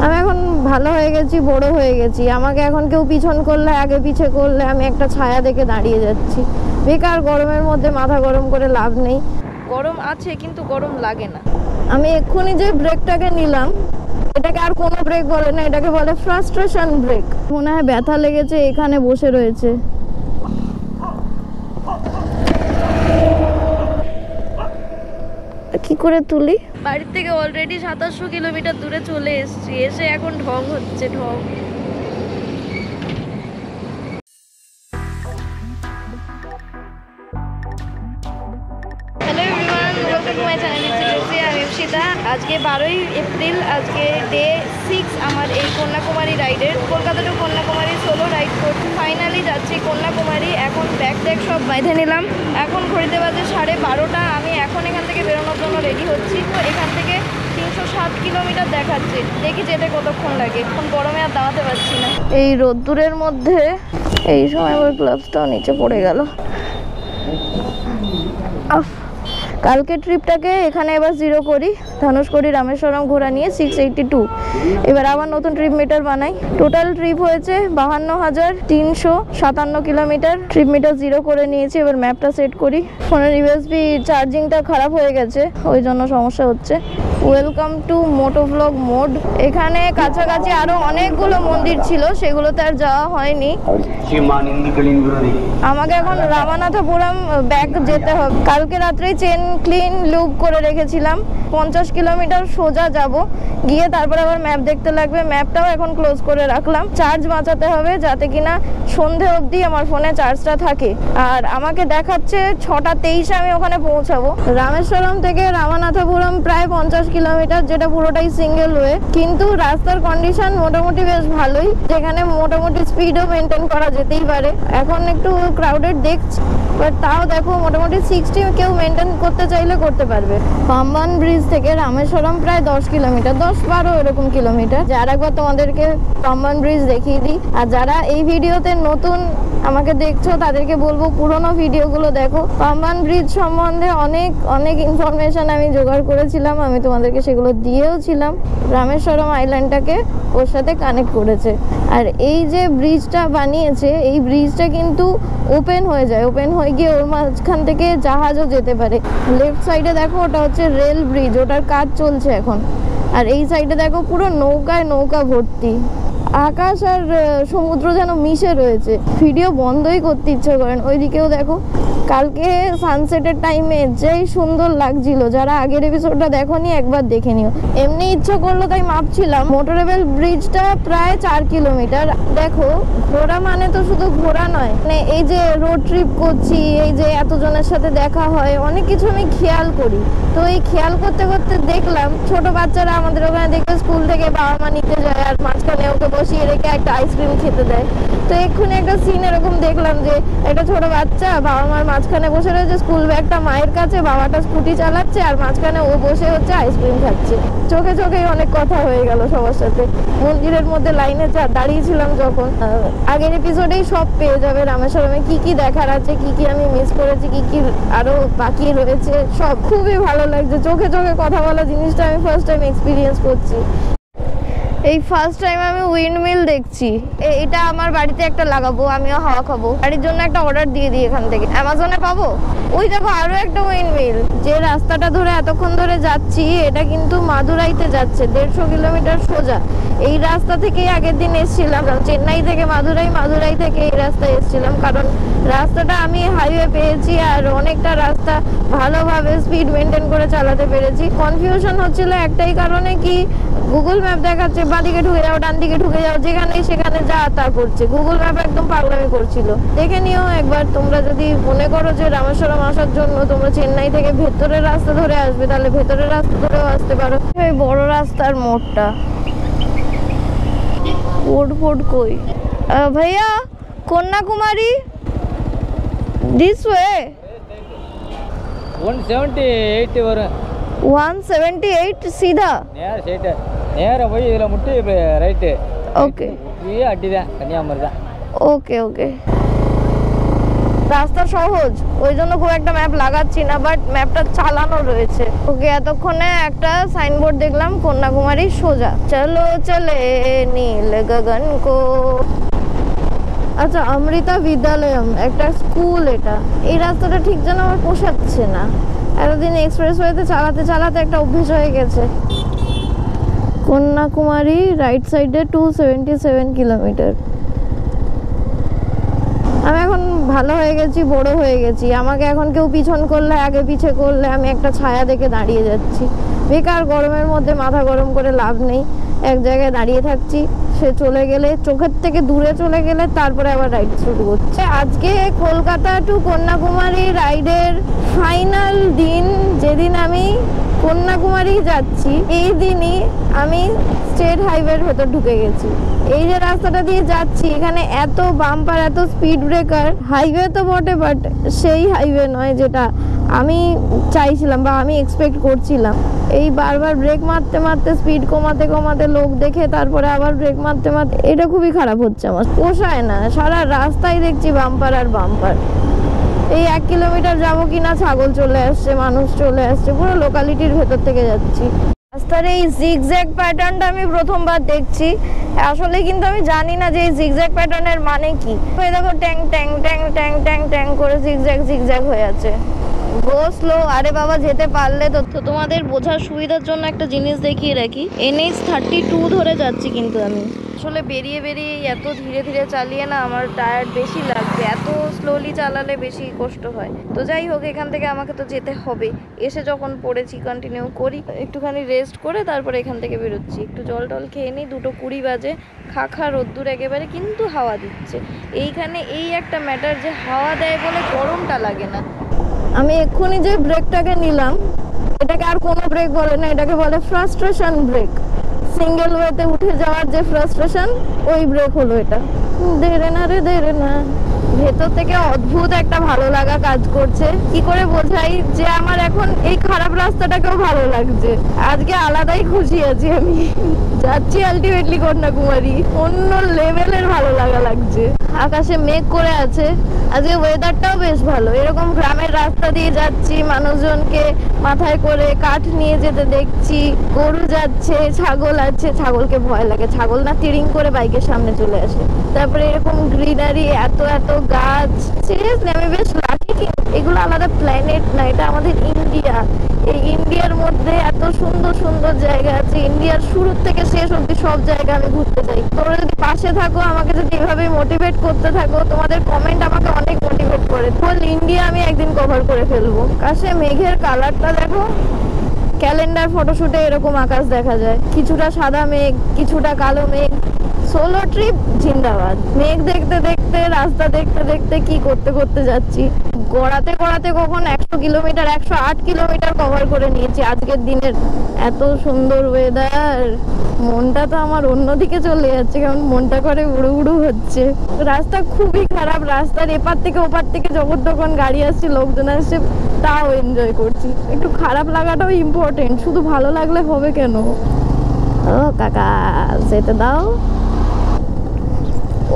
আমি এখন ভালো হয়ে গেছি, বড় হয়ে গেছি। আমাকে এখন কেউ পিছন করলে, আগে পিছে করলে আমি একটা ছায়া দেখে দাঁড়িয়ে যাচ্ছি। বেকার গরমের মধ্যে মাথা গরম করে লাভ নেই। গরম আছে কিন্তু গরম লাগে না। আমি এক্ষুনি যে ব্রেকটাকে নিলাম, এটাকে আর কোনো ব্রেক বলে না, এটাকে বলে ফ্রাস্ট্রেশন ব্রেক। মনে হয় ব্যথা লেগেছে, এখানে বসে রয়েছে। কি করে তুলি? বাড়ির থেকে অলরেডি 2700 কিলোমিটার দূরে চলে এসেছি, এসে এখন ঢং হচ্ছে, ঢং। Hello everyone, welcome to my channel. আমি ইপসিতা। আজকে 12ই এপ্রিল, আজকে ডে 6 আমার এই কন্যাকুমারী রাইডের। Kolkata to Kanyakumari solo ride করছি। ফাইনালি যাচ্ছি কন্যাকুমারী। এখন ব্যাগ ট্যাগ সব বেঁধে নিলাম। এখন ঘড়িতে বাজে 12:30। আমি এখন এখান থেকে বেরোনোর জন্য রেডি হচ্ছি। তো এখান থেকে 307 কিলোমিটার দেখাচ্ছে। দেখি যেতে কতক্ষণ লাগে। এখন গরমে আর দাঁড়াতে পারছি না। এই রোদ্দুরের মধ্যে এই সময় আমার গ্লাভসটাও নিচে পড়ে গেল। কালকে ট্রিপটাকে এখানে এবার 0 করি। ধনুষকোটি রামেশ্বরম ঘোরা নিয়ে 682। এবার আবার নতুন ট্রিপ মিটার বানাই। টোটাল ট্রিপ হয়েছে 52,357 কিলোমিটার। ট্রিপ মিটার 0 করে নিয়েছি। এবার ম্যাপটা সেট করি। ফোনের ইউএসবি চার্জিংটা খারাপ হয়ে গেছে, ওই জন্য সমস্যা হচ্ছে। Welcome to motovlog mode. এখানে কাছাকাছি আরো অনেকগুলো মন্দির ছিল, সেগুলোতে আর যাওয়া হয়নি। আমাকে এখন রামানাথপুরম ব্যাক যেতে হবে। কালকে রাত্রেই চেন ক্লিন লুপ করে রেখেছিলাম। 50 কিলোমিটার সোজা যাব, গিয়ে তারপর আবার ম্যাপ দেখতে লাগবে। ম্যাপটাও এখন ক্লোজ করে রাখলাম। চার্জ বাঁচাতে হবে যাতে কিনা সন্ধে অবধি আমার ফোনে চার্জটা থাকে। আর আমাকে দেখাচ্ছে 6:23 আমি ওখানে পৌঁছাবো। রামেশ্বরম থেকে রামানাথপুরম প্রায় 50 কিলোমিটার, যেটা পুরোটাই সিঙ্গেল ওয়ে। কিন্তু রাস্তার কন্ডিশন মোটামুটি বেশ ভালোই, যেখানে মোটামুটি স্পিডও মেনটেন করা যেতেই পারে। এখন একটু ক্রাউডেড দেখছি, বাট তাও দেখো মোটামুটি 60 কেউ মেনটেন করতে চাইলে করতে পারবে। পাম্বান ব্রিজ থেকে রামেশ্বরম প্রায় 10 কিলোমিটার, 10-12 এরকম কিলোমিটার। যার একবার তোমাদেরকে পাম্বান ব্রিজ দেখিয়ে দিই। আর যারা এই ভিডিওতে নতুন আমাকে দেখছো তাদেরকে বলবো পুরোনো ভিডিওগুলো দেখো। পাম্বান ব্রিজ সম্বন্ধে অনেক ইনফরমেশন আমি জোগাড় করেছিলাম, আমি তোমাদেরকে সেগুলো দিয়েও ছিলাম। রামেশ্বরম আইল্যান্ডটাকে ওর সাথে কানেক্ট করেছে। আর এই যে ব্রিজটা বানিয়েছে, এই ব্রিজটা কিন্তু ওপেন হয়ে যায়, ওপেন হয়ে গিয়ে ওর মাঝখান থেকে জাহাজও যেতে পারে। লেফট সাইডে দেখো, ওটা হচ্ছে রেল ব্রিজ, ওটার কাজ চলছে এখন। আর এই সাইডে দেখো পুরো নৌকায় নৌকা ভর্তি। আকাশ আর সমুদ্র যেন মিশে রয়েছে। ভিডিও বন্ধই করতে ইচ্ছে করেন। ওইদিকেও দেখো, কালকে সানসেটের টাইমে যেই সুন্দর লাগছিল। যারা আগের এপিসোডটা দেখোনি একবার দেখে নিও। এমনি ইচ্ছা করলো তাই মাপছিলাম। মোটরেবল ব্রিজটা প্রায় 4 কিলোমিটার। দেখো, ঘোরা মানে তো শুধু ঘোরা নয়, মানে এই যে রোড ট্রিপ করছি, এই যে এতজনের সাথে দেখা হয়, অনেক কিছু আমি খেয়াল করি। তো এই খেয়াল করতে করতে দেখলাম ছোট বাচ্চারা আমাদের ওখানে দেখে স্কুল থেকে বাবা মা নিতে যায়, আর মাঝখানে ওকে বসিয়ে রেখে একটা আইসক্রিম খেতে দেয়। তো এক্ষুনি একটা সিন এরকম দেখলাম যে একটা ছোট বাচ্চা বাবা মার মাঝখানে বসে রয়েছে, স্কুল ব্যাগটা মায়ের কাছে, বাবাটা স্কুটি চালাচ্ছে, আর মাঝখানে ও বসে হচ্ছে আইসক্রিম খাচ্ছে। চোখে চোখেই অনেক কথা হয়ে গেল সবার সাথে। মন্দিরের মধ্যে লাইনে দাঁড়িয়েছিলাম যখন। আগের এপিসোডেই সব পেয়ে যাবে রামেশ্বরমে কি কি দেখার আছে, কি কি আমি মিস করেছি, কি কি আরো বাকি রয়েছে, সব খুবই ভালো লাগছে। চোখে চোখে কথা বলা জিনিসটা আমি ফার্স্ট টাইম এক্সপিরিয়েন্স করছি। এই ফার্স্ট টাইম আমি উইন্ডমিল দেখছি। এটা আমার বাড়িতে একটা লাগাবো, আমিও হাওয়া খাবো। বাড়ির জন্য একটা অর্ডার দিয়ে দিই এখান থেকে। অ্যামাজনে পাবো। ওই দেখো আরো একটা উইন্ডমিল। যে রাস্তাটা ধরে এতক্ষণ ধরে যাচ্ছি, এটা কিন্তু মাদুরাইতে যাচ্ছে 150 কিলোমিটার সোজা। এই রাস্তা থেকেই আগের দিন এসেছিলাম, চেন্নাই থেকে মাদুরাই, মাদুরাই থেকে এই রাস্তায় এসেছিলাম। কারণ রাস্তাটা আমি হাইওয়ে পেয়েছি, আর অনেকটা রাস্তা ভালোভাবে স্পিড মেনটেন করে চালাতে পেরেছি। কনফিউশন হচ্ছিল একটাই কারণে, কি গুগল ম্যাপ দেখাচ্ছে বাঁদিকে ঢুকে যাও, ডান দিকে ঢুকে যাও, যেখানে সেখানে যা তা করছে। গুগল ম্যাপ একদম পাগলামি করছিল। দেখে নিও একবার, তোমরা যদি মনে করো যে রামেশ্বরম আসার জন্য তোমরা চেন্নাই থেকে ভেতরের রাস্তা ধরে আসবে, তাহলে ভেতরের রাস্তা ধরেও আসতে পারো। এই বড় রাস্তার মোড়টা ফোর্ড কই ভাইয়া? কন্যাকুমারী দিস ওয়ে 178 வரும். 178 सीधा நேரா போய் இதுல முட்டி ரைட். ஓகே, இது அடிதான் கன்னியாகுமரி தான். Okay okay. রাস্তা সহজ, ওই জন্য খুব একটা ম্যাপ লাগাচ্ছি না, বাট ম্যাপটা চালানো রয়েছে। ওকে, এতক্ষণে একটা সাইনবোর্ড দেখলাম কন্যাকুমারী সোজা, চলো চলে নীল গগন কো। আচ্ছা, অমৃতা বিদ্যালয়ম একটা স্কুল। এটা এই রাস্তাটা ঠিক যেন আমার পোষাচ্ছে না। এতদিন এক্সপ্রেসওয়েতে চালাতে চালাতে একটা অভ্যেস হয়ে গেছে। কন্যাকুমারী রাইট সাইডে 277 কিলোমিটার। আমি এখন ভালো হয়ে গেছি, বড় হয়ে গেছি। আমাকে এখন কেউ পিছন করলে, আগে পিছে করলে আমি একটা ছায়া দেখে দাঁড়িয়ে যাচ্ছি। বেকার গরমের মধ্যে মাথা গরম করে লাভ নেই। এক জায়গায় দাঁড়িয়ে থাকছি, সে চলে গেলে, চোখের থেকে দূরে চলে গেলে তারপরে আবার রাইড শুরু করছে। আজকে কলকাতা টু কন্যাকুমারী রাইডের ফাইনাল দিন। যেদিন আমি কন্যাকুমারী যাচ্ছি, এই দিনই আমি স্টেট হাইওয়ের ভেতর ঢুকে গেছি। এই যে রাস্তাটা দিয়ে যাচ্ছি, এখানে এত বাম্পার, এত স্পিড ব্রেকার। হাইওয়ে তো বটে, বাট সেই হাইওয়ে নয় যেটা আমি চাইছিলাম বা আমি এক্সপেক্ট করছিলাম। এই বারবার ব্রেক মারতে মারতে, স্পিড কমাতে কমাতে, লোক দেখে তারপরে আবার ব্রেক মারতে মারতে, এটা খুবই খারাপ হচ্ছে আমার, পোষায় না। সারা রাস্তায় দেখছি বাম্পার আর বাম্পার। এই 1 কিলোমিটার যাবো কিনা ছাগল চলে আসছে, মানুষ চলে আসছে, পুরো লোকালিটির ভেতর থেকে যাচ্ছি। রাস্তার এই জিগজ্যাগ প্যাটার্নটা আমি প্রথমবার দেখছি। আসলে কিন্তু আমি জানি না যে এই জিগজ্যাগ প্যাটার্নের মানে কি। এই দেখো, ট্যাং ট্যাং ট্যাং ট্যাং ট্যাং ট্যাং করে জিগজ্যাগ জিগজ্যাগ হয়ে আছে। গো স্লো। আরে বাবা, যেতে পারলে তো। তোমাদের বোঝার সুবিধার জন্য একটা জিনিস দেখিয়ে রাখি, NH32 ধরে যাচ্ছি কিন্তু আমি। আসলে বেরিয়ে বেরিয়ে এত ধীরে ধীরে চালিয়ে না আমার টায়ার্ড বেশি লাগছে। এত স্লোলি চালালে বেশি কষ্ট হয়। তো যাই হোক, এখান থেকে আমাকে তো যেতে হবে। এসে যখন পড়েছি, কন্টিনিউ করি, একটুখানি রেস্ট করে তারপরে এখান থেকে বেরোচ্ছি। একটু জল টল খেয়ে নিই। 2:20 বাজে, খা রোদ্দুর একেবারে, কিন্তু হাওয়া দিচ্ছে। এইখানে এই একটা ম্যাটার যে হাওয়া দেয় বলে গরমটা লাগে না। আমি এক্ষুনি যে ব্রেকটাকে নিলাম, এটাকে আর কোনো ব্রেক বলে না, এটাকে বলে ফ্রাস্ট্রেশন ব্রেক। সিঙ্গেল ওয়েতে উঠে যাওয়ার যে ফ্রাস্ট্রেশন, ওই ব্রেক হলো এটা। দেরে না রে দেরে না। ভেতর থেকে অদ্ভুত একটা ভালো লাগা কাজ করছে। কি করে বোঝাই যে আমার এখন এই খারাপ রাস্তাটাকেও ভালো লাগছে। আজকে আলাদাই খুশি আছি আমি। যাচ্ছি আলটিমেটলি কন্যাকুমারী, অন্য লেভেলের ভালো লাগা লাগছে। আকাশে মেঘ করে আছে, আজকে ওয়েদারটাও বেশ ভালো। এরকম গ্রামের রাস্তা দিয়ে যাচ্ছি, মানুষজনকে মাথায় করে কাঠ নিয়ে যেতে দেখছি। গরু যাচ্ছে, ছাগল আছে, ছাগলকে ভয় লাগে, ছাগল না তিরিং করে বাইকের সামনে চলে আসে। তারপরে এরকম গ্রিনারি, এত এত গাছ। সিরিয়াসলি আমি বেশ লাকি। এগুলো আলাদা প্ল্যানেট না, এটা আমাদের ইন্ডিয়া। এই ইন্ডিয়ার মধ্যে এত সুন্দর সুন্দর জায়গা আছে। ইন্ডিয়ার শুরু থেকে শেষ অবধি সব জায়গা আমি ঘুরতে চাই। তোমরা যদি পাশে থাকো, আমাকে যদি এভাবে মোটিভেট করতে থাকো, তোমাদের কমেন্ট আমাকে অনেক মোটিভেট করে। হোল ইন্ডিয়া আমি একদিন কভার করে ফেলবো। আকাশে মেঘের কালারটা দেখো। ক্যালেন্ডার ফটোশুটে এরকম আকাশ দেখা যায়, কিছুটা সাদা মেঘ, কিছুটা কালো মেঘ। সোলো ট্রিপ জিন্দাবাদ। মেঘ দেখতে দেখতে, রাস্তা দেখতে দেখতে, কি করতে করতে যাচ্ছি। গড়াতে গড়াতে কখন 100 কিলোমিটার, 108 কিলোমিটার কভার করে নিয়েছি আজকের দিনের। এত সুন্দর ওয়েদার, মনটা তো আমার অন্যদিকে চলে যাচ্ছে, কারণ মনটা করে উড়ু উড়ু হচ্ছে। রাস্তা খুবই খারাপ। রাস্তার এপার থেকে ওপার থেকে যখন তখন গাড়ি আসছে, লোকজন আসছে, তাও এনজয় করছি। একটু খারাপ লাগাটাও ইম্পর্টেন্ট, শুধু ভালো লাগলে হবে কেন? ও কাকা, যেতে দাও।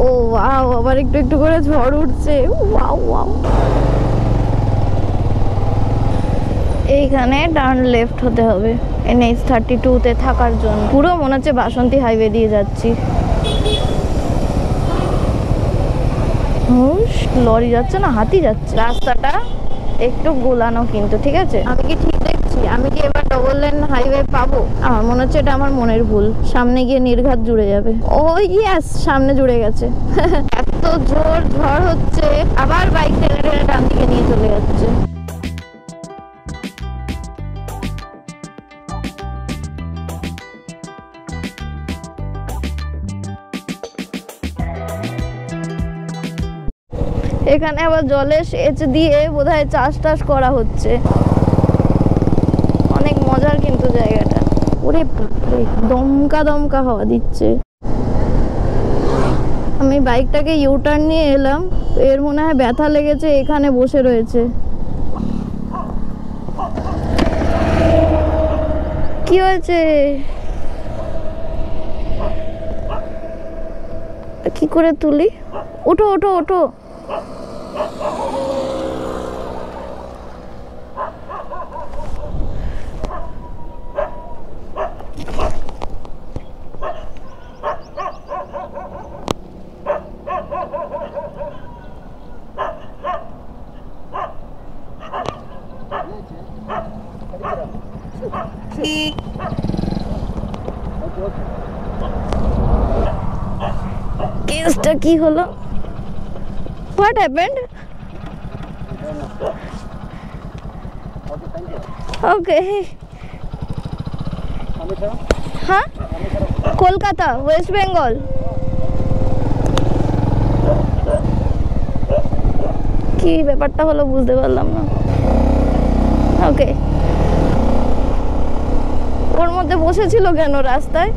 ও ওয়াও, আবার একটু একটু করে ঝড় উঠছে। Wow wow. এইখানে টার্ন লেফট হতে হবে NH32 তে থাকার জন্য। পুরো মনে হচ্ছে বাসন্তী হাইওয়ে দিয়ে যাচ্ছি। লরি যাচ্ছে না, হাতি যাচ্ছে। রাস্তাটা একটু গোলানো কিন্তু, ঠিক আছে? আমি কি ঠিক দেখছি? আমি কি এবার ডবল লেন হাইওয়ে পাবো? আমার মনে হচ্ছে এটা আমার মনের ভুল। সামনে গিয়ে নির্ঘাত জুড়ে যাবে। ও ইয়েস, সামনে জুড়ে গেছে। এত জোর ঝড় হচ্ছে, আবার বাইক টেনে টেনে ডান দিকে নিয়ে চলে যাচ্ছে। এখানে আবার জলের সেচ দিয়ে বোধহয় চাষ টাস করা হচ্ছে। অনেক মজার কিন্তু জায়গাটা। ওরে বাপরে, দমকা দমকা হাওয়া দিচ্ছে। আমি বাইকটাকে ইউটার্ন নিয়ে এলাম, এর মনে হয় ব্যথা লেগেছে, এখানে বসে রয়েছে। কি হয়েছে? কি করে তুলি? ওঠো ওঠো ওঠো। কেসটা কি হলো? What happened? ওকে। হ্যাঁ, কলকাতা, ওয়েস্ট বেঙ্গল। কি ব্যাপারটা হলো বুঝতে পারলাম না। ওকে, ওর মধ্যে বসেছিল কেন রাস্তায়?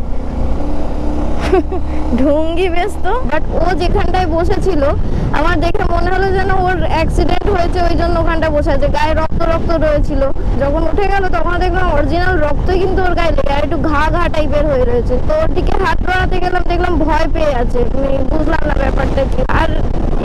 ঢুঙ্গি ব্যস্ত। বাট ও যেখানটায় বসেছিল আমার দেখে মনে হলো যেন ওর অ্যাক্সিডেন্ট হয়েছে, ওই জন্য ওখানটা বসে আছে। গায়ে রক্ত রক্ত রয়েছিল, যখন উঠে গেল তখন দেখলাম অরিজিনাল রক্তই কিন্তু ওর গায়ে লেগে, আর একটু ঘা ঘা টাইপের হয়ে রয়েছে। তো ওর দিকে হাত বাড়াতে গেলাম, দেখলাম ভয় পেয়ে আছে। বুঝলাম না ব্যাপারটা কি। আর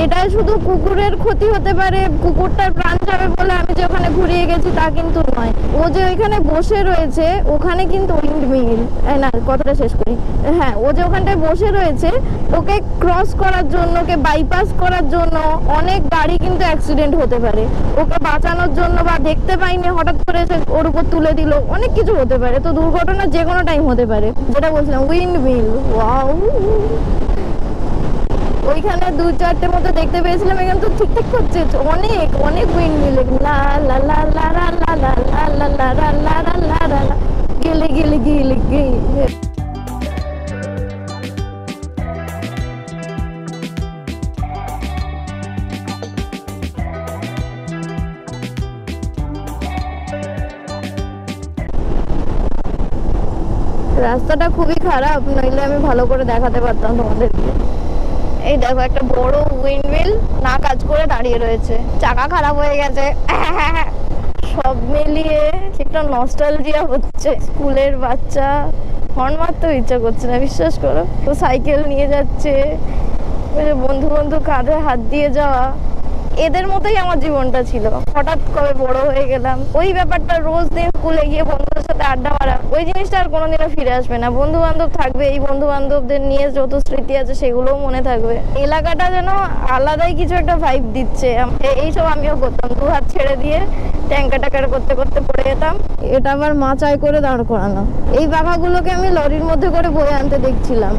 এটাই শুধু কুকুরের ক্ষতি হতে পারে, কুকুরটার প্রাণ যাবে বলে আমি যে ওখানে ঘুরিয়ে গেছি তা কিন্তু নয়। ও যে ওইখানে বসে রয়েছে, ওখানে কিন্তু উইন্ড মিল, না কথাটা শেষ করি। হ্যাঁ, ও যে ওখানটায় বসে রয়েছে, ওকে ক্রস করার জন্য, ওকে বাইপাস করার জন্য অনেক গাড়ি কিন্তু অ্যাক্সিডেন্ট হতে পারে। ওকে বাঁচানোর জন্য বা দেখতে পাইনি হঠাৎ করে এসে ওর উপর তুলে দিল, অনেক কিছু হতে পারে। তো দুর্ঘটনা যে কোনো টাইম হতে পারে, যেটা বলছিলাম উইন্ড মিল। ওয়াও, ওইখানে 2-4টে মতো দেখতে পেয়েছিলাম। এখানে তো ঠিকঠাক করছে, অনেক অনেক উইন্ড মিল। লা লা লা লা লা লা লা লা লা লা লা লা লা লা লা লা, গেলে গেলে গেলে গেলে। রাস্তাটা খুবই খারাপ, নইলে আমি ভালো করে দেখাতে পারতাম তোমাদেরকে। এই দেখো, একটা বড় উইন্ডমিল না কাজ করে দাঁড়িয়ে রয়েছে, চাকা খারাপ হয়ে গেছে। সব মিলিয়ে একটা নস্টালজিয়া হচ্ছে। স্কুলের বাচ্চা, হর্ন মারতেও ইচ্ছা করছে না, বিশ্বাস করো। তো সাইকেল নিয়ে যাচ্ছে, ওই যে বন্ধু বন্ধু কাঁধে হাত দিয়ে যাওয়া, এদের মতোই আমার জীবনটা ছিল। হঠাৎ কবে বড় হয়ে গেলাম, ওই ব্যাপারটা রোজ দিন স্কুলে গিয়ে বন্ধুদের সাথে আড্ডা মারা, ওই জিনিসটা আর কোনোদিনও ফিরে আসবে না। বন্ধু বান্ধব থাকবে, এই বন্ধু বান্ধবদের নিয়ে যত স্মৃতি আছে সেগুলোও মনে থাকবে। এলাকাটা যেন আলাদাই কিছু একটা ভাইব দিচ্ছে। এইসব আমিও করতাম, 2 হাত ছেড়ে দিয়ে ট্যাঙ্কা টাকার করতে করতে পড়ে যেতাম। এটা আবার মাচায় করে দাঁড় করানো। এই বাঘাগুলোকে আমি লরির মধ্যে করে বয়ে আনতে দেখছিলাম।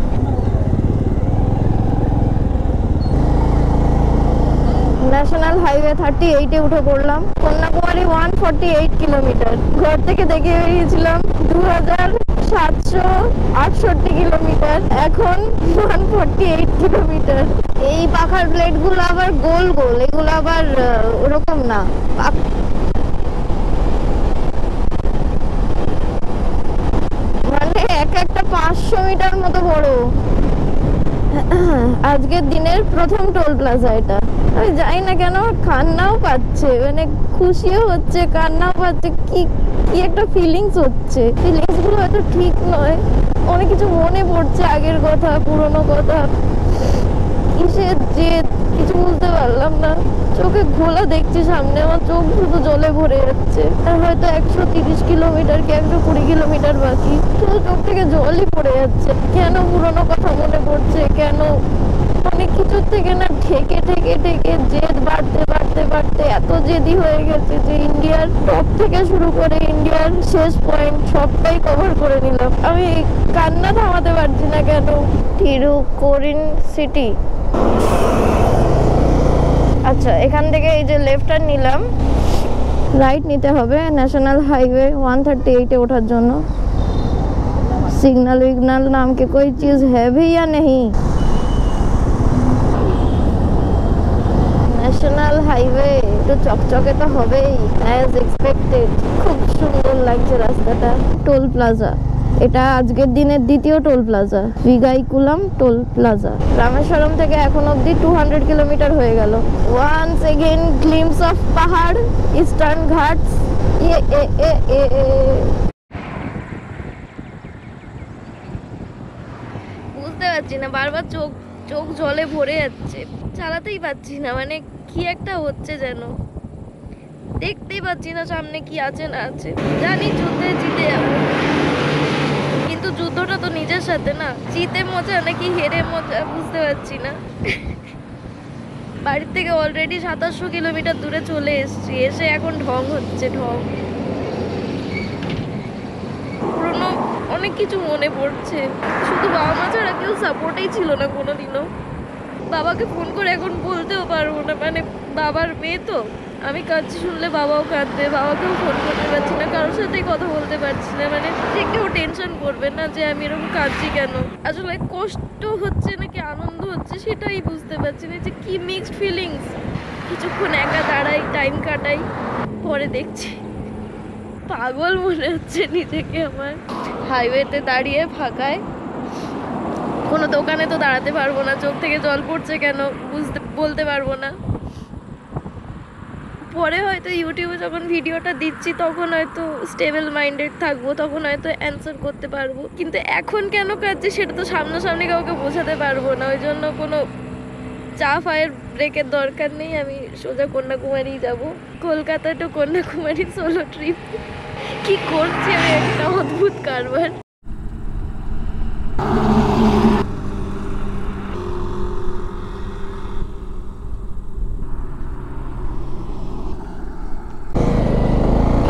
ন্যাশনাল হাইওয়ে 38-এ উঠে পড়লাম। কন্যাকুমারী 148 কিলোমিটার। ঘর থেকে দেখে বেরিয়েছিলাম 2768 কিলোমিটার, এখন 148 কিলোমিটার। এই পাখার প্লেট গুলো আবার গোল গোল, এগুলো আবার ওরকম না, মানে একটা 500 মিটার মতো বড়। আজকের দিনের প্রথম টোল প্লাজা এটা। আমি জানি না কেন কান্নাও পাচ্ছে, মানে খুশিও হচ্ছে, কান্নাও পাচ্ছে। কি কি একটা ফিলিংস হচ্ছে। ফিলিংস গুলো হয়তো ঠিক নয়, অনেক কিছু মনে পড়ছে, আগের কথা, পুরনো কথা। কিসের জেদ কিছু বুঝতে পারলাম না। চোখে ঘোলা দেখছি সামনে, আমার চোখ শুধু জলে ভরে যাচ্ছে। আর হয়তো 130 কিলোমিটার কি 120 কিলোমিটার বাকি, শুধু চোখ থেকে জলই পড়ে যাচ্ছে। কেন পুরনো কথা মনে পড়ছে, কেন অনেক কিছুর থেকে না ঠেকে ঠেকে ঠেকে জেদ বাড়তে বাড়তে বাড়তে এত জেদি হয়ে গেছে যে ইন্ডিয়ার টপ থেকে শুরু করে ইন্ডিয়ার শেষ পয়েন্ট সবটাই কভার করে নিলাম। আমি কান্না থামাতে পারছি না কেন। থিরুকোরিন সিটি। আচ্ছা, এখান থেকে এই যে লেফট টার্ন নিলাম, রাইট নিতে হবে ন্যাশনাল হাইওয়ে 138-এ ওঠার জন্য। सिग्नल विग्नल नाम के कोई चीज है भी या नहीं? ন্যাশনাল হাইওয়ে তো চকচকে তো হবেই, অ্যাজ এক্সপেক্টেড। খুব সুন্দর লাগছে রাস্তাটা। টোল প্লাজা, এটা আজকের দিনের দ্বিতীয় toll plaza, Vigaikulam toll plaza. Rameswaram থেকে এখন অবধি 200 কিলোমিটার হয়ে গেল। Once again glimpse of pahar, Eastern Ghats. বুঝতে পারছি না, বারবার চোখ চোখ জলে ভরে যাচ্ছে, চালাতেই পারছি না। মানে কি একটা হচ্ছে যেন, দেখতেই পাচ্ছি না সামনে কি আছে না আছে। জানি যুদ্ধে জিতে যাবো, কিন্তু যুদ্ধটা তো নিজের সাথে না। জিতে মজা নাকি হেরে মজা বুঝতে পারছি না। বাড়ির থেকে অলরেডি 2700 কিলোমিটার দূরে চলে এসেছি, এসে এখন ঢং হচ্ছে, ঢং। পুরনো অনেক কিছু মনে পড়ছে। শুধু বাবা মা ছাড়া কেউ সাপোর্টেই ছিল না কোনোদিনও। বাবাকে ফোন করে এখন বলতেও পারবো না, মানে বাবার মেয়ে তো, আমি কাঁদছি শুনলে বাবাও কাঁদবে, বাবাকেও ফোন করতে পারছি না, কারোর সাথেই কথা বলতে পারছি না, মানে যে কেউ টেনশন করবে না যে আমি এরকম কাঁদছি কেন, আসলে কষ্ট হচ্ছে নাকি আনন্দ হচ্ছে সেটাই বুঝতে পারছি না, যে কি মিক্সড ফিলিংস। কিছুক্ষণ একা দাঁড়াই, টাইম কাটাই, পরে দেখছি পাগল মনে হচ্ছে নিজেকে আমার। হাইওয়েতে দাঁড়িয়ে ফাঁকায়, কোনো দোকানে তো দাঁড়াতে পারবো না, চোখ থেকে জল পড়ছে কেন বলতে পারবো না। পরে হয়তো ইউটিউবে যখন ভিডিওটা দিচ্ছি তখন হয়তো স্টেবল মাইন্ডেড থাকবো, তখন হয়তো অ্যান্সার করতে পারবো, কিন্তু এখন কেন কাজছে সেটা তো সামনাসামনি কাউকে বোঝাতে পারবো না। ওই জন্য কোনো চা ফায়ের ব্রেকের দরকার নেই, আমি সোজা কন্যাকুমারী যাব, Kolkata to Kanyakumari solo trip. কি করছি আমি, একটা অদ্ভুত কারবার।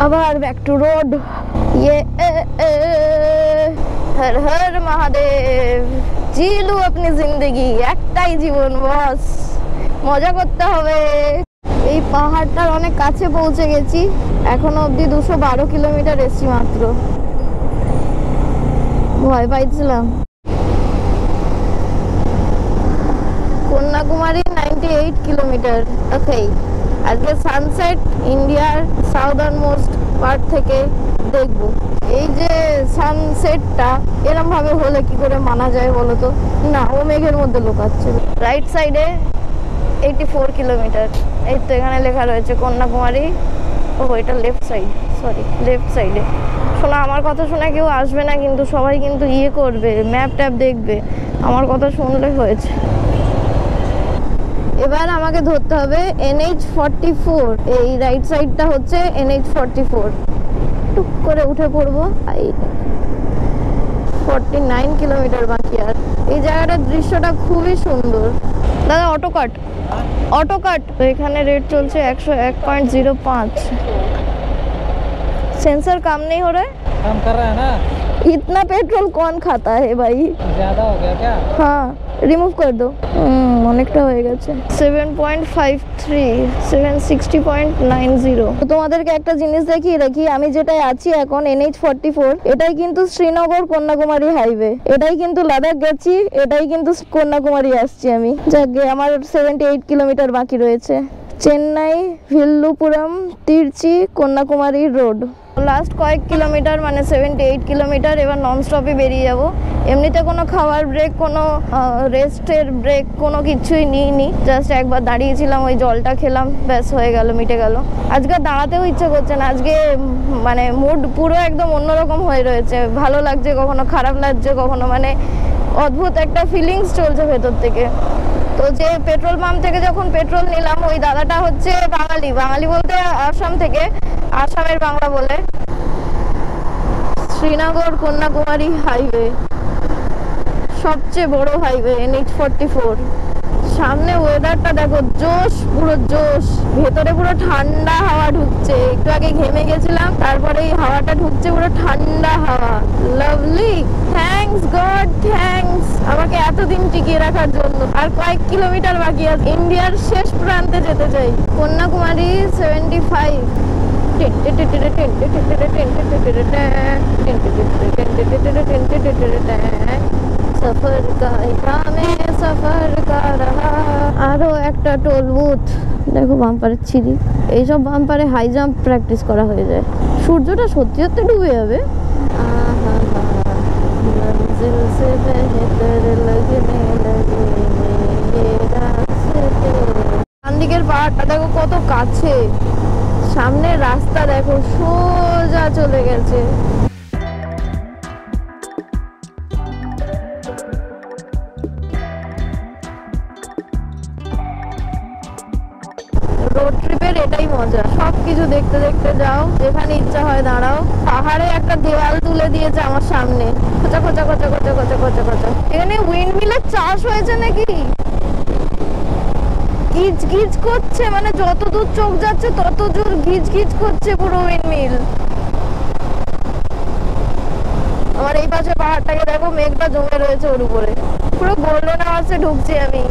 আবার ব্যাক টু রোড। ये हर हर महादेव, জিলু अपनी जिंदगी, একটাই জীবন বস, মজা করতে হবে। এই পাহাড়টার অনেক কাছে পৌঁছে গেছি, এখনো অবধি 212 কিলোমিটার এসছি মাত্র, ভয় পাইছিলাম। কন্যাকুমারী 98 কিলোমিটার। ওকে, আজকে সানসেট ইন্ডিয়ার সাউদার্ন মোস্ট পার্ট থেকে দেখবো। এই যে সানসেটটা এরম ভাবে হলে কি করে মানা যায় বলো তো? না, ও মেঘের মধ্যে লুকাচ্ছে। রাইট সাইডে 84 কিলোমিটার, এই তো এখানে লেখা রয়েছে কন্যাকুমারী। ও এটা লেফট সাইড, সরি লেফট সাইডে। শোনা, আমার কথা শোনা কেউ আসবে না কিন্তু, সবাই কিন্তু ইয়ে করবে, ম্যাপ ট্যাপ দেখবে, আমার কথা শুনলে হয়েছে। এবার আমাকে ধরতে হবে NH44, এই রাইট সাইডটা হচ্ছে NH44। টুক করে উঠে পড়বো। 49 কিলোমিটার বাকি আর। এই জায়গাটার দৃশ্যটা খুবই সুন্দর। দাদা অটো কাট, অটো কাট। তো এখানে রেট চলছে 101.05। सेंसर काम नहीं हो रहा है? काम कर रहा है ना। इतना पेट्रोल कौन खाता है भाई? ज्यादा हो गया क्या? हाँ, रिमूव कर दो। অনেকটা হয়ে গেছে। 7.53, 760.90। তো তোমাদেরকে একটা জিনিস দেখিয়ে রাখি, আমি যেটাই আছি এখন NH44, এটাই কিন্তু শ্রীনগর কন্যাকুমারী হাইওয়ে, এটাই কিন্তু লাদাখ গেছি, এটাই কিন্তু কন্যাকুমারী আসছি আমি। যাকে আমার 78 কিলোমিটার বাকি রয়েছে। চেন্নাই ভিল্লুপুরম তিরচি কন্যাকুমারী রোড, লাস্ট কয়েক কিলোমিটার, মানে 78 কিলোমিটার। এবার নন স্টপে বেরিয়ে যাব। এমনিতে কোনো খাওয়ার ব্রেক, কোনো রেস্টের ব্রেক, কোনো কিছুই নিইনি, জাস্ট একবার দাঁড়িয়েছিলাম, ওই জলটা খেলাম, ব্যাস হয়ে গেল, মিটে গেল। আজকে দাঁড়াতেও ইচ্ছে করছে না, আজকে মানে মুড পুরো একদম অন্যরকম হয়ে রয়েছে, ভালো লাগছে, কখনো খারাপ লাগছে, কখনো মানে অদ্ভুত একটা ফিলিংস চলছে ভেতর থেকে। তো যে পেট্রোল পাম্প থেকে যখন পেট্রোল নিলাম, ওই দাদাটা হচ্ছে বাঙালি, বাঙালি বলতে আসাম থেকে, আসামের বাংলা বলে। শ্রীনগর কন্যাকুমারী হাইওয়ে, সবচেয়ে বড় হাইওয়ে NH44। সামনে ওয়েদারটা দেখো, জোশ, পুরো জোশ, ভেতরে পুরো ঠান্ডা হাওয়া ঢুকছে। একটু আগে ঘেমে গেছিলাম, তারপরে এই হাওয়াটা ঢুকছে, পুরো ঠান্ডা হাওয়া, লাভলি। থ্যাঙ্কস গড, থ্যাঙ্কস আমাকে এতদিন টিকিয়ে রাখার জন্য। আর কয়েক কিলোমিটার বাকি আছে, ইন্ডিয়ার শেষ প্রান্তে যেতে চাই। কন্যাকুমারী 75। সফর কার রহা। আরো একটা টোল বুথ, দেখো বাম্পারের ছিরি। এইসব বাম্পারে হাই জাম্প প্র্যাকটিস করা হয়ে যায়। সূর্যটা সত্যি সত্যি ডুবে যাবে। ডান দিকের পাহাড়টা দেখো কত কাছে, সামনের রাস্তা দেখো সোজা চলে গেছে। রোড ট্রিপের এটাই মজা, সবকিছু দেখতে দেখতে যাও, যেখানে ইচ্ছা হয় দাঁড়াও। পাহাড়ে একটা দেওয়াল তুলে দিয়েছে আমার সামনে, খোঁচা খোঁচা খোঁচা খোঁচা খোঁচা খোঁচা খোঁচা। এখানে উইন্ড মিলের চাষ হয়েছে নাকি? গিজ গিজ করছে, মানে যত দূর চোখ যাচ্ছে তত দূর গিজ গিজ করছে পুরো উইন্ড মিল। আমার এই পাশে পাহাড়টাকে দেখো, মেঘটা জমে রয়েছে ওর উপরে, পুরো গোল্ডেন আওয়ার্সে ঢুকছি আমি।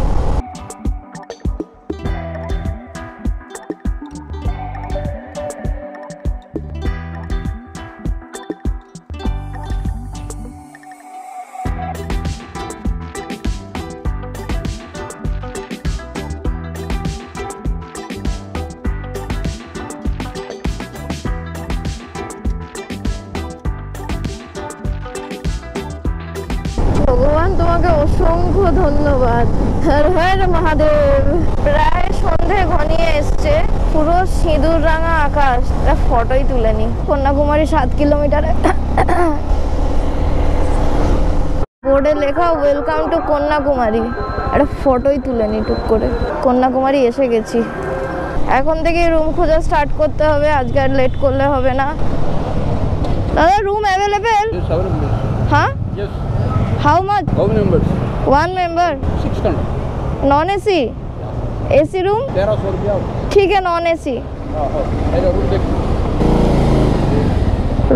অসংখ্য ধন্যবাদ। হর হর মহাদেব। প্রায় সন্ধে ঘনিয়ে এসছে, পুরো সিঁদুর রাঙা আকাশ। একটা ফটোই তুলে নি। কন্যাকুমারী 7 কিলোমিটারে বোর্ডে লেখা ওয়েলকাম টু কন্যাকুমারী। একটা ফটোই তুলে নি টুক করে। কন্যাকুমারী এসে গেছি। এখন থেকে রুম খোঁজা স্টার্ট করতে হবে, আজকে আর লেট করলে হবে না। দাদা রুম অ্যাভেলেবেল? हाँ Yes. How much? How many members? 1 member 600. Non AC? AC room 1300 रुपया। ठीक है, नॉन एसी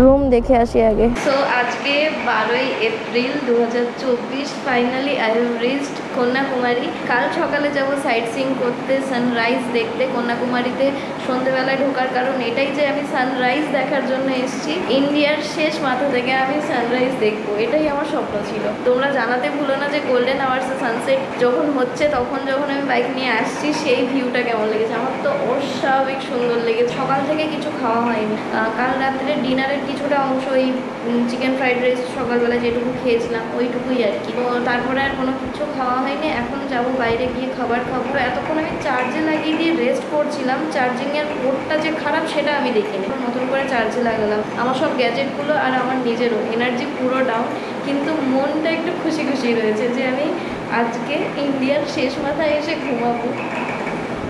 রুম দেখে আসি আগে। সো আজকে 12ই April 2024, finally I have reached Kanyakumari. কাল সকালে যাব সাইট সিইং করতে, সানরাইজ দেখতে। কন্যাকুমারীতে সন্ধ্যেবেলায় ঢোকার কারণ এটাই যে আমি সানরাইজ দেখার জন্য এসেছি। ইন্ডিয়ার শেষ মাথা থেকে আমি সানরাইজ দেখবো, এটাই আমার স্বপ্ন ছিল। তোমরা জানাতে ভুলো না যে গোল্ডেন আওয়ার্সে সানসেট যখন হচ্ছে, তখন যখন আমি বাইক নিয়ে আসছি, সেই ভিউটা কেমন লেগেছে। আমার তো অস্বাভাবিক সুন্দর লেগেছে। সকাল থেকে কিছু খাওয়া হয়নি। কাল রাত্রে ডিনারের কিছুটা অংশ, ওই চিকেন ফ্রাইড রাইস সকালবেলা যেটুকু খেয়েছিলাম ওইটুকুই আর কি। তো তারপরে আর কোনো কিছু খাওয়া হয়নি। এখন যাবো বাইরে গিয়ে খাবার খাবো। এতক্ষণ আমি চার্জে লাগিয়ে দিয়ে রেস্ট করছিলাম। চার্জিংয়ের পোর্টটা যে খারাপ সেটা আমি দেখিনি, নতুন করে চার্জে লাগালাম। আমার সব গ্যাজেটগুলো আর আমার নিজেরও এনার্জি পুরো ডাউন, কিন্তু মনটা একটু খুশি খুশি রয়েছে যে আমি আজকে ইন্ডিয়ার শেষ মাথায় এসে ঘুমাবো।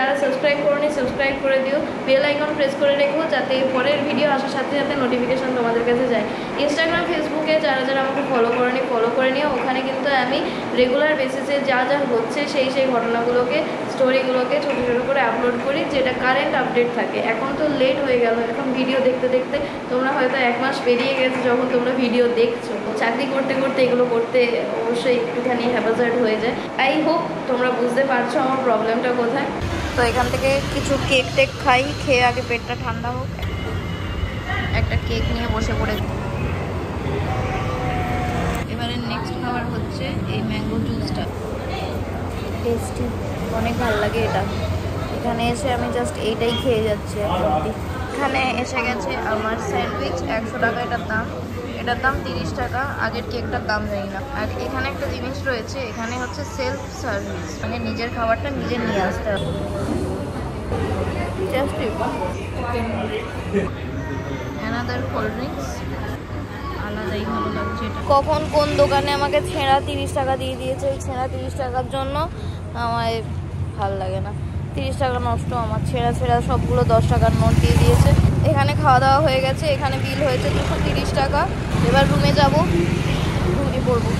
তারা সাবস্ক্রাইব করোনি, সাবস্ক্রাইব করে দিও। বেল আইকন প্রেস করে রেখো যাতে পরের ভিডিও আসার সাথে সাথে নোটিফিকেশান তোমাদের কাছে যায়। ইনস্টাগ্রাম, ফেসবুকে যারা যারা আমাকে ফলো করোনি, ফলো করে নিও। ওখানে কিন্তু আমি রেগুলার বেসিসে যা যা হচ্ছে সেই ঘটনাগুলোকে, স্টোরিগুলোকে ছোটো ছোটো করে আপলোড করি, যেটা কারেন্ট আপডেট থাকে। এখন তো লেট হয়ে গেল, এখন ভিডিও দেখতে দেখতে তোমরা হয়তো 1 মাস পেরিয়ে গেছে যখন তোমরা ভিডিও দেখছো। চাকরি করতে করতে এগুলো করতে অবশ্যই একটুখানি হ্যাপাজার্ড হয়ে যায়। আই হোপ তোমরা বুঝতে পারছো আমার প্রবলেমটা কোথায়। তো এখান থেকে কিছু কেক টেক খাই, খেয়ে আগে পেটটা ঠান্ডা হোক। একটা কেক নিয়ে বসে পড়ে। এবারে নেক্সট খাবার হচ্ছে এই ম্যাঙ্গো জুসটা। টেস্টি, অনেক ভালো লাগে এটা। এখানে এসে আমি জাস্ট এইটাই খেয়ে যাচ্ছি এখন অবধি। এখানে এসে গেছে আমার স্যান্ডউইচ, 100 টাকা এটার দাম। এটার দাম 30 টাকা। আগের কেকটার দাম জানি না। আর এখানে একটা জিনিস রয়েছে, এখানে হচ্ছে সেলফ সার্ভিস, মানে নিজের খাবারটা নিজে নিয়ে আসতে হবে। অ্যানাদার কোল্ড ড্রিঙ্কস, আলাদাই ভালো লাগছে এটা। কখন কোন দোকানে আমাকে ছেঁড়া 30 টাকা দিয়ে দিয়েছে, ওই ছেঁড়া 30 টাকার জন্য আমায় ভালো লাগে না। 30 টাকা নষ্ট আমার। ছেঁড়া সবগুলো 10 টাকার নোট দিয়ে দিয়েছে। এখানে খাওয়া দাওয়া হয়ে গেছে, এখানে বিল হয়েছে 230 টাকা। এবার রুমে যাবো, ঘুমিয়ে পড়বো।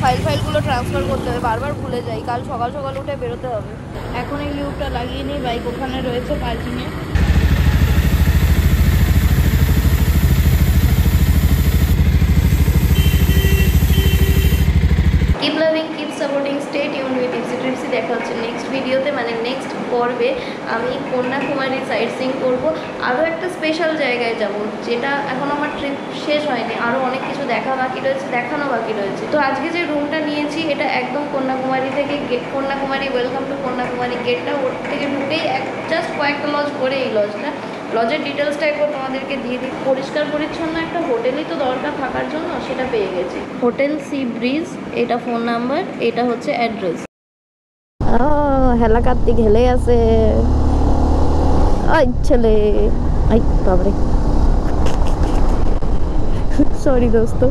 ফাইলগুলো ট্রান্সফার করতে হবে, বারবার ভুলে যাই। কাল সকাল সকাল উঠে বেরোতে হবে। এখন এই লিউটা লাগিয়ে নিই, বাইক ওখানে রয়েছে পার্কিংয়ে। Keep loving, keep supporting, stay tuned with Tipsy Tripsy. দেখা হচ্ছে নেক্সট ভিডিওতে, মানে নেক্সট পর্বে। আমি কন্যাকুমারী সাইট সিইং করবো। আরও একটা স্পেশাল জায়গায় যাব, যেটা এখন আমার ট্রিপ শেষ হয়নি। আরও অনেক কিছু দেখা বাকি রয়েছে, দেখানো বাকি রয়েছে। তো আজকে যে রুমটা নিয়েছি এটা একদম কন্যাকুমারী থেকে, কন্যাকুমারী ওয়েলকাম টু কন্যাকুমারী গেটটা, ওর থেকে ঢুকেই জাস্ট কয়েকটা লজ করে এই লজটা। লজের ডিটেলসটা একবার তোমাদেরকে দিয়ে দিই। পরিষ্কার পরিচ্ছন্ন একটা হোটেলই তো দরকার থাকার জন্য, সেটা পেয়ে গেছি। হোটেল সি ব্রিজ, এটা ফোন নাম্বার, এটা হচ্ছে অ্যাড্রেস। হেলা কার্তিক হেলে আছে। আই ছেলে, আই বাবরে, সরি দোস্ত।